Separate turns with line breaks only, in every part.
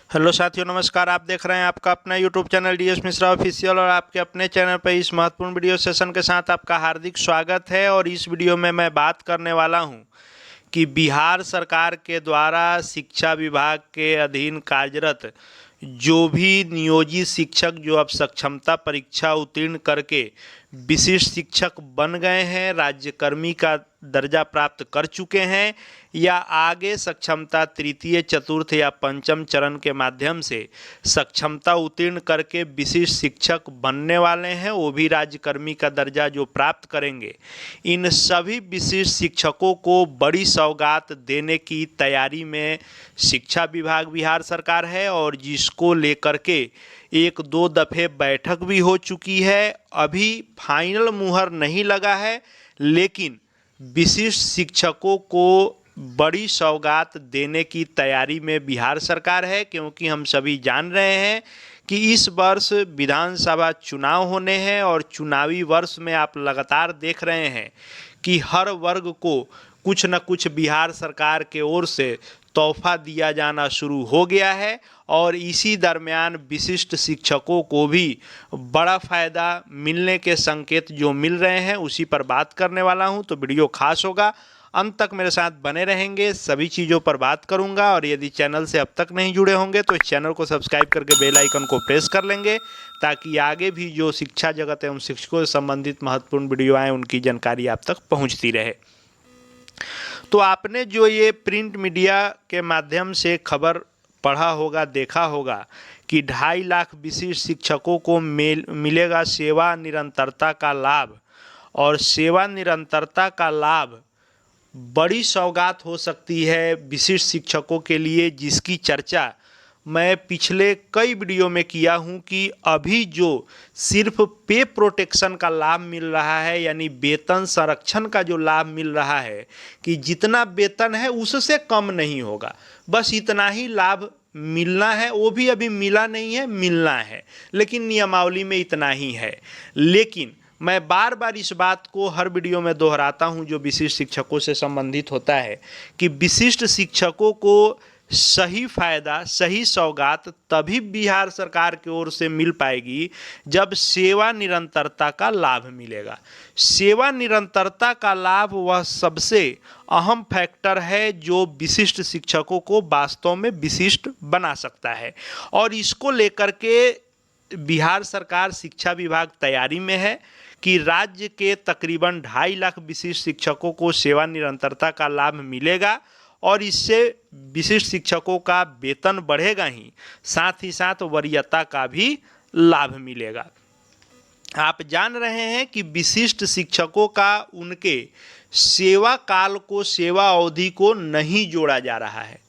Hello साथियों, नमस्कार। आप देख रहे हैं आपका अपना YouTube channel DS Mishra official और आपके अपने चैनल पर इस महत्वपूर्ण वीडियो सेशन के साथ आपका हार्दिक स्वागत है। और इस वीडियो में मैं बात करने वाला हूं कि बिहार सरकार के द्वारा शिक्षा विभाग के अधीन कार्यरत जो भी नियोजित शिक्षक जो अब सक्षमता परीक्षा उत्तीर्ण करके विशिष्ट शिक्षक बन गए हैं, राज्यकर्मी का दर्जा प्राप्त कर चुके हैं या आगे सक्षमता तृतीय, चतुर्थ या पंचम चरण के माध्यम से सक्षमता उत्तीर्ण करके विशिष्ट शिक्षक बनने वाले हैं, वो भी राज्यकर्मी का दर्जा जो प्राप्त करेंगे, इन सभी विशिष्ट शिक्षकों को बड़ी सौगात देने की तैयारी में शिक्षा विभाग बिहार सरकार है। और जिसको लेकर के एक दो दफ़े बैठक भी हो चुकी है। अभी फाइनल मुहर नहीं लगा है, लेकिन विशिष्ट शिक्षकों को बड़ी सौगात देने की तैयारी में बिहार सरकार है, क्योंकि हम सभी जान रहे हैं कि इस वर्ष विधानसभा चुनाव होने हैं और चुनावी वर्ष में आप लगातार देख रहे हैं कि हर वर्ग को कुछ न कुछ बिहार सरकार के ओर से तोहफा दिया जाना शुरू हो गया है। और इसी दरमियान विशिष्ट शिक्षकों को भी बड़ा फ़ायदा मिलने के संकेत जो मिल रहे हैं उसी पर बात करने वाला हूं। तो वीडियो खास होगा, अंत तक मेरे साथ बने रहेंगे, सभी चीज़ों पर बात करूंगा। और यदि चैनल से अब तक नहीं जुड़े होंगे तो इस चैनल को सब्सक्राइब करके बेल आइकन को प्रेस कर लेंगे, ताकि आगे भी जो शिक्षा जगत एवं शिक्षकों से संबंधित महत्वपूर्ण वीडियो आए उनकी जानकारी आप तक पहुँचती रहे। तो आपने जो ये प्रिंट मीडिया के माध्यम से खबर पढ़ा होगा, देखा होगा कि 2.5 लाख विशिष्ट शिक्षकों को मिलेगा सेवा निरंतरता का लाभ। और सेवा निरंतरता का लाभ बड़ी सौगात हो सकती है विशिष्ट शिक्षकों के लिए, जिसकी चर्चा मैं पिछले कई वीडियो में किया हूं कि अभी जो सिर्फ पे प्रोटेक्शन का लाभ मिल रहा है, यानी वेतन संरक्षण का जो लाभ मिल रहा है कि जितना वेतन है उससे कम नहीं होगा, बस इतना ही लाभ मिलना है। वो भी अभी मिला नहीं है, मिलना है, लेकिन नियमावली में इतना ही है। लेकिन मैं बार बार इस बात को हर वीडियो में दोहराता हूं जो विशिष्ट शिक्षकों से संबंधित होता है कि विशिष्ट शिक्षकों को सही फायदा, सही सौगात तभी बिहार सरकार की ओर से मिल पाएगी जब सेवा निरंतरता का लाभ मिलेगा। सेवा निरंतरता का लाभ वह सबसे अहम फैक्टर है जो विशिष्ट शिक्षकों को वास्तव में विशिष्ट बना सकता है। और इसको लेकर के बिहार सरकार शिक्षा विभाग तैयारी में है कि राज्य के तकरीबन 2.5 लाख विशिष्ट शिक्षकों को सेवा निरंतरता का लाभ मिलेगा। और इससे विशिष्ट शिक्षकों का वेतन बढ़ेगा ही साथ वरीयता का भी लाभ मिलेगा। आप जान रहे हैं कि विशिष्ट शिक्षकों का उनके सेवा काल को, सेवा अवधि को नहीं जोड़ा जा रहा है,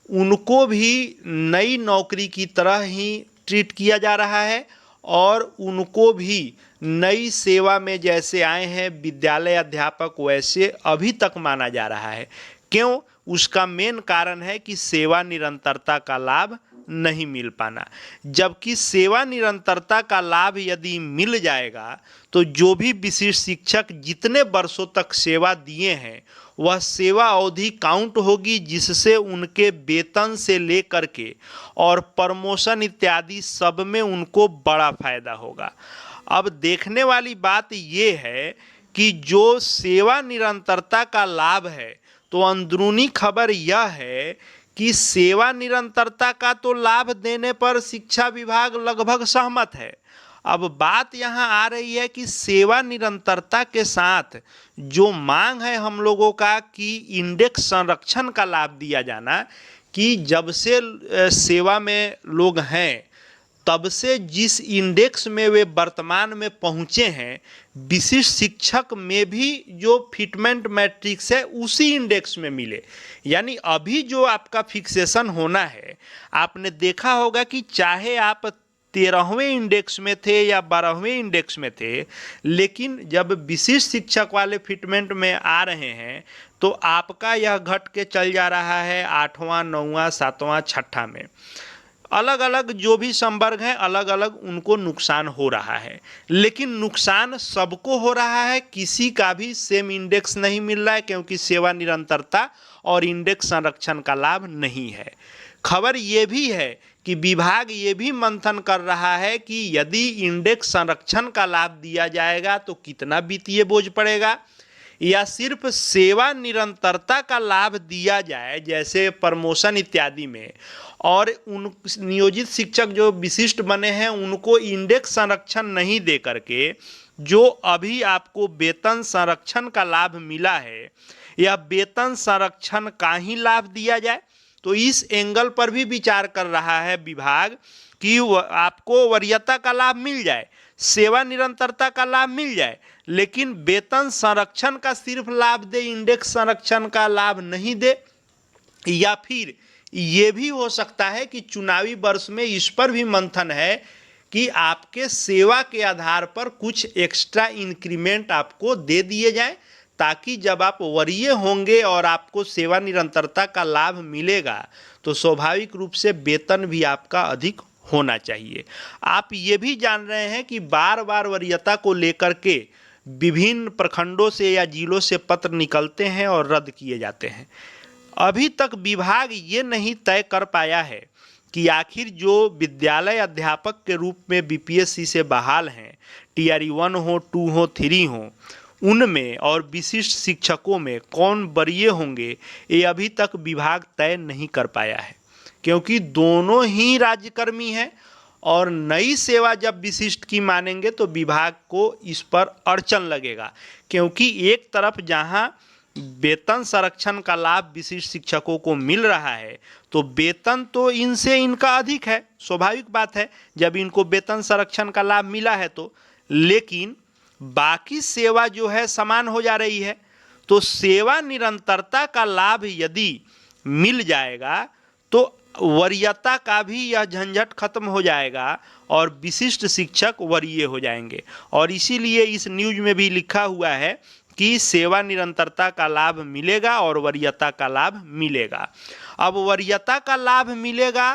उनको भी नई नौकरी की तरह ही ट्रीट किया जा रहा है। और उनको भी नई सेवा में जैसे आए हैं विद्यालय अध्यापक, वैसे अभी तक माना जा रहा है। क्यों? उसका मेन कारण है कि सेवा निरंतरता का लाभ नहीं मिल पाना। जबकि सेवा निरंतरता का लाभ यदि मिल जाएगा तो जो भी विशिष्ट शिक्षक जितने वर्षों तक सेवा दिए हैं वह सेवा अवधि काउंट होगी, जिससे उनके वेतन से लेकर के और प्रमोशन इत्यादि सब में उनको बड़ा फायदा होगा। अब देखने वाली बात ये है कि जो सेवा निरंतरता का लाभ है, तो अंदरूनी खबर यह है कि सेवा निरंतरता का तो लाभ देने पर शिक्षा विभाग लगभग सहमत है। अब बात यहाँ आ रही है कि सेवा निरंतरता के साथ जो मांग है हम लोगों का कि इंडेक्स संरक्षण का लाभ दिया जाना, कि जब से सेवा में लोग हैं तब से जिस इंडेक्स में वे वर्तमान में पहुँचे हैं, विशिष्ट शिक्षक में भी जो फिटमेंट मैट्रिक्स है उसी इंडेक्स में मिले। यानी अभी जो आपका फिक्सेशन होना है, आपने देखा होगा कि चाहे आप 13वें इंडेक्स में थे या 12वें इंडेक्स में थे, लेकिन जब विशिष्ट शिक्षक वाले फिटमेंट में आ रहे हैं तो आपका यह घट के चल जा रहा है 8वां, 9वां, 7वां, 6ठा में। अलग अलग जो भी संवर्ग हैं, अलग अलग उनको नुकसान हो रहा है, लेकिन नुकसान सबको हो रहा है, किसी का भी सेम इंडेक्स नहीं मिल रहा है, क्योंकि सेवा निरंतरता और इंडेक्स संरक्षण का लाभ नहीं है। खबर ये भी है कि विभाग ये भी मंथन कर रहा है कि यदि इंडेक्स संरक्षण का लाभ दिया जाएगा तो कितना वित्तीय बोझ पड़ेगा, या सिर्फ सेवा निरंतरता का लाभ दिया जाए जैसे प्रमोशन इत्यादि में, और उन नियोजित शिक्षक जो विशिष्ट बने हैं उनको इंडेक्स संरक्षण नहीं दे करके जो अभी आपको वेतन संरक्षण का लाभ मिला है या वेतन संरक्षण का ही लाभ दिया जाए। तो इस एंगल पर भी विचार कर रहा है विभाग कि आपको वरीयता का लाभ मिल जाए, सेवा निरंतरता का लाभ मिल जाए, लेकिन वेतन संरक्षण का सिर्फ लाभ दे, इंडेक्स संरक्षण का लाभ नहीं दे। या फिर ये भी हो सकता है कि चुनावी वर्ष में इस पर भी मंथन है कि आपके सेवा के आधार पर कुछ एक्स्ट्रा इंक्रीमेंट आपको दे दिए जाएं, ताकि जब आप वरीय होंगे और आपको सेवा निरंतरता का लाभ मिलेगा तो स्वाभाविक रूप से वेतन भी आपका अधिक होना चाहिए। आप ये भी जान रहे हैं कि बार बार वरीयता को लेकर के विभिन्न प्रखंडों से या जिलों से पत्र निकलते हैं और रद्द किए जाते हैं। अभी तक विभाग ये नहीं तय कर पाया है कि आखिर जो विद्यालय अध्यापक के रूप में बीपीएससी से बहाल हैं, टीआरई 1 हो, 2 हो, 3 हो, उनमें और विशिष्ट शिक्षकों में कौन वरीय होंगे, ये अभी तक विभाग तय नहीं कर पाया है, क्योंकि दोनों ही राज्यकर्मी हैं और नई सेवा जब विशिष्ट की मानेंगे तो विभाग को इस पर अड़चन लगेगा। क्योंकि एक तरफ जहां वेतन संरक्षण का लाभ विशिष्ट शिक्षकों को मिल रहा है तो वेतन तो इनसे इनका अधिक है, स्वाभाविक बात है जब इनको वेतन संरक्षण का लाभ मिला है तो, लेकिन बाकी सेवा जो है समान हो जा रही है। तो सेवा निरंतरता का लाभ यदि मिल जाएगा तो वरीयता का भी यह झंझट खत्म हो जाएगा और विशिष्ट शिक्षक वरीय हो जाएंगे। और इसीलिए इस न्यूज में भी लिखा हुआ है कि सेवा निरंतरता का लाभ मिलेगा और वरीयता का लाभ मिलेगा। अब वरीयता का लाभ मिलेगा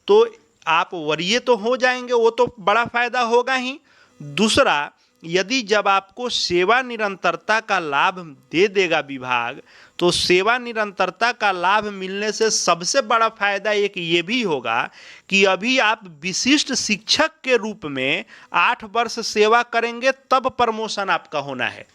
तो आप वरीय तो हो जाएंगे, वो तो बड़ा फायदा होगा ही। दूसरा, यदि जब आपको सेवा निरंतरता का लाभ दे देगा विभाग, तो सेवा निरंतरता का लाभ मिलने से सबसे बड़ा फायदा एक ये भी होगा कि अभी आप विशिष्ट शिक्षक के रूप में 8 वर्ष सेवा करेंगे तब प्रमोशन आपका होना है,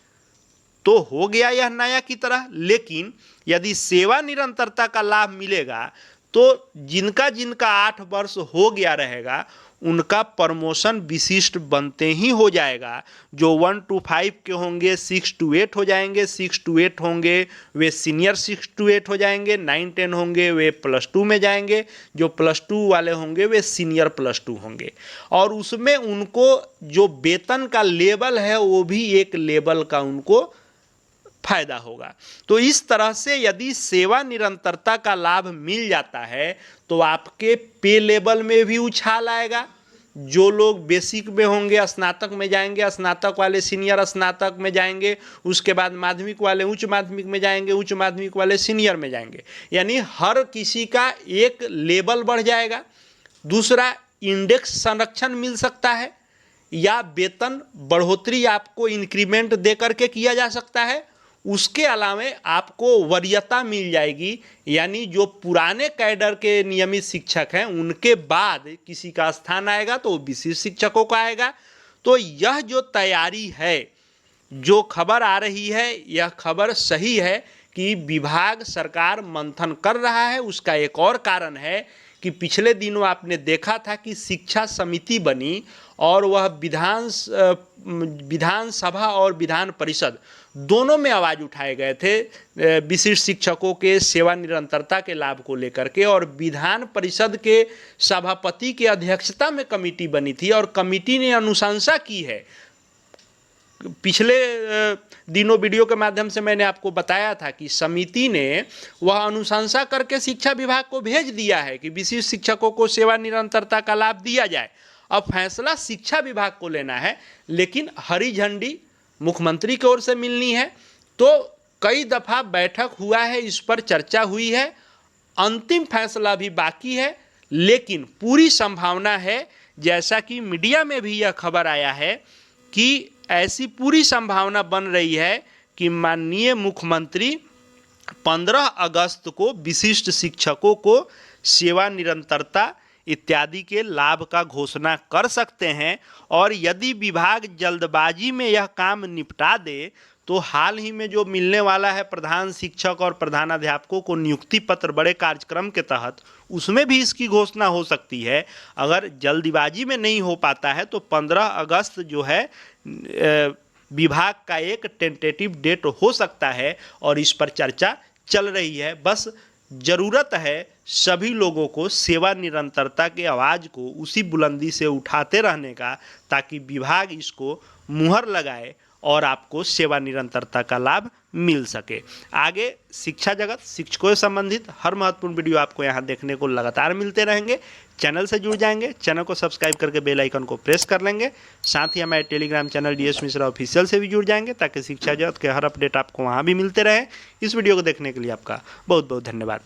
तो हो गया यह नया की तरह। लेकिन यदि सेवा निरंतरता का लाभ मिलेगा तो जिनका जिनका 8 वर्ष हो गया रहेगा उनका प्रमोशन विशिष्ट बनते ही हो जाएगा। जो 1 to 5 के होंगे 6 to 8 हो जाएंगे, 6 to 8 होंगे वे सीनियर 6 to 8 हो जाएंगे, 9 10 होंगे वे +2 में जाएंगे, जो +2 वाले होंगे वे सीनियर +2 होंगे, और उसमें उनको जो वेतन का लेवल है वो भी एक लेवल का उनको फायदा होगा। तो इस तरह से यदि सेवा निरंतरता का लाभ मिल जाता है तो आपके पे लेवल में भी उछाल आएगा। जो लोग बेसिक में होंगे स्नातक में जाएंगे, स्नातक वाले सीनियर स्नातक में जाएंगे, उसके बाद माध्यमिक वाले उच्च माध्यमिक में जाएंगे, उच्च माध्यमिक वाले सीनियर में जाएंगे, यानी हर किसी का एक लेवल बढ़ जाएगा। दूसरा, इंडेक्स संरक्षण मिल सकता है या वेतन बढ़ोतरी आपको इंक्रीमेंट दे करके किया जा सकता है। उसके अलावे आपको वरीयता मिल जाएगी, यानी जो पुराने कैडर के नियमित शिक्षक हैं उनके बाद किसी का स्थान आएगा तो विशिष्ट शिक्षकों का आएगा। तो यह जो तैयारी है, जो खबर आ रही है, यह खबर सही है कि विभाग सरकार मंथन कर रहा है। उसका एक और कारण है कि पिछले दिनों आपने देखा था कि शिक्षा समिति बनी और वह विधानसभा और विधान परिषद दोनों में आवाज़ उठाए गए थे विशिष्ट शिक्षकों के सेवा निरंतरता के लाभ को लेकर के, और विधान परिषद के सभापति की अध्यक्षता में कमेटी बनी थी और कमेटी ने अनुशंसा की है। पिछले दिनों वीडियो के माध्यम से मैंने आपको बताया था कि समिति ने वह अनुशंसा करके शिक्षा विभाग को भेज दिया है कि विशिष्ट शिक्षकों को सेवा निरंतरता का लाभ दिया जाए। अब फैसला शिक्षा विभाग को लेना है, लेकिन हरी झंडी मुख्यमंत्री की ओर से मिलनी है। तो कई दफ़ा बैठक हुआ है, इस पर चर्चा हुई है, अंतिम फैसला भी बाकी है, लेकिन पूरी संभावना है, जैसा कि मीडिया में भी यह खबर आया है कि ऐसी पूरी संभावना बन रही है कि माननीय मुख्यमंत्री 15 अगस्त को विशिष्ट शिक्षकों को सेवा निरंतरता इत्यादि के लाभ का घोषणा कर सकते हैं। और यदि विभाग जल्दबाजी में यह काम निपटा दे तो हाल ही में जो मिलने वाला है प्रधान शिक्षक और प्रधानाध्यापकों को नियुक्ति पत्र बड़े कार्यक्रम के तहत, उसमें भी इसकी घोषणा हो सकती है। अगर जल्दबाजी में नहीं हो पाता है तो 15 अगस्त जो है विभाग का एक टेंटेटिव डेट हो सकता है और इस पर चर्चा चल रही है। बस ज़रूरत है सभी लोगों को सेवा निरंतरता के आवाज़ को उसी बुलंदी से उठाते रहने का, ताकि विभाग इसको मुहर लगाए और आपको सेवा निरंतरता का लाभ मिल सके। आगे शिक्षा जगत, शिक्षकों से संबंधित हर महत्वपूर्ण वीडियो आपको यहाँ देखने को लगातार मिलते रहेंगे। चैनल से जुड़ जाएंगे, चैनल को सब्सक्राइब करके बेल आइकन को प्रेस कर लेंगे। साथ ही हमारे Telegram channel DS Mishra official से भी जुड़ जाएंगे, ताकि शिक्षा जगत के हर अपडेट आपको वहाँ भी मिलते रहे। इस वीडियो को देखने के लिए आपका बहुत बहुत धन्यवाद।